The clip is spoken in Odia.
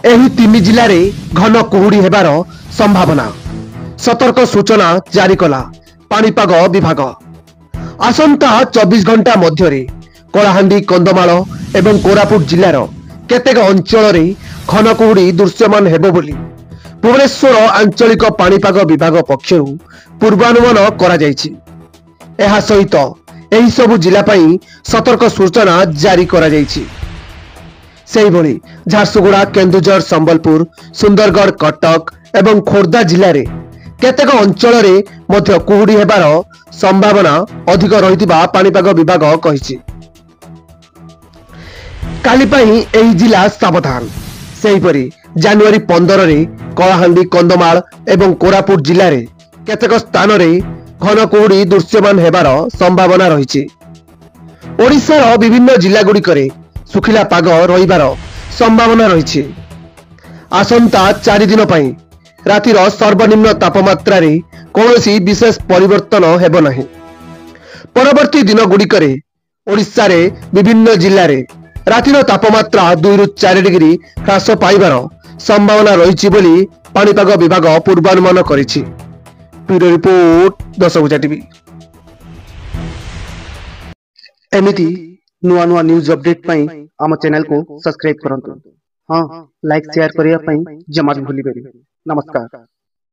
ଏହି ତିନି ଜିଲ୍ଲାରେ ଘନ କୁହୁଡ଼ି ହେବାର ସମ୍ଭାବନା ସତର୍କ ସୂଚନା ଜାରି କଲା ପାଣିପାଗ ବିଭାଗ। ଆସନ୍ତା 24 ଘଣ୍ଟା ମଧ୍ୟରେ କଳାହାଣ୍ଡି, କନ୍ଧମାଳ ଏବଂ କୋରାପୁଟ ଜିଲ୍ଲାର କେତେକ ଅଞ୍ଚଳରେ ଘନ କୁହୁଡ଼ି ଦୃଶ୍ୟମାନ ହେବ ବୋଲି ଭୁବନେଶ୍ୱର ଆଞ୍ଚଳିକ ପାଣିପାଗ ବିଭାଗ ପକ୍ଷରୁ ପୂର୍ବାନୁମାନ କରାଯାଇଛି। ଏହା ସହିତ ଏହି ସବୁ ଜିଲ୍ଲା ପାଇଁ ସତର୍କ ସୂଚନା ଜାରି କରାଯାଇଛି। ସେହିଭଳି ଝାରସୁଗୁଡ଼ା, କେନ୍ଦୁଝର, ସମ୍ବଲପୁର, ସୁନ୍ଦରଗଡ଼, କଟକ ଏବଂ ଖୋର୍ଦ୍ଧା ଜିଲ୍ଲାରେ କେତେକ ଅଞ୍ଚଳରେ ମଧ୍ୟ କୁହୁଡ଼ି ହେବାର ସମ୍ଭାବନା ଅଧିକ ରହିଥିବା ପାଣିପାଗ ବିଭାଗ କହିଛି। କାଲି ପାଇଁ ଏହି ଜିଲ୍ଲା ସାବଧାନ। ସେହିପରି ଜାନୁଆରୀ 15ରେ କଳାହାଣ୍ଡି, କନ୍ଧମାଳ ଏବଂ କୋରାପୁଟ ଜିଲ୍ଲାରେ କେତେକ ସ୍ଥାନରେ ଘନ କୁହୁଡ଼ି ଦୃଶ୍ୟମାନ ହେବାର ସମ୍ଭାବନା ରହିଛି। ଓଡ଼ିଶାର ବିଭିନ୍ନ ଜିଲ୍ଲା ଗୁଡ଼ିକରେ ଶୁଖିଲା ପାଗ ରହିବାର ସମ୍ଭାବନା ରହିଛି। ଆସନ୍ତା 4 ଦିନ ପାଇଁ ରାତିର ସର୍ବନିମ୍ନ ତାପମାତ୍ରାରେ କୌଣସି ବିଶେଷ ପରିବର୍ତ୍ତନ ହେବ ନାହିଁ। ପରବର୍ତ୍ତୀ ଦିନ ଗୁଡ଼ିକରେ ଓଡ଼ିଶାରେ ବିଭିନ୍ନ ଜିଲ୍ଲାରେ ରାତିର ତାପମାତ୍ରା 2 ରୁ 4 ଡିଗ୍ରୀ ହ୍ରାସ ପାଇବାର ସମ୍ଭାବନା ରହିଛି ବୋଲି ପାଣିପାଗ ବିଭାଗ ପୂର୍ବାନୁମାନ କରିଛି। Bureau report, Dashabhuja TV. एमिति नुआ नुआ न्यूज अपडेट पाई आम चैनल को सब्सक्राइब करंतु। हाँ, लाइक शेयर करिया पाई जमा भी भूली बेरी। नमस्कार।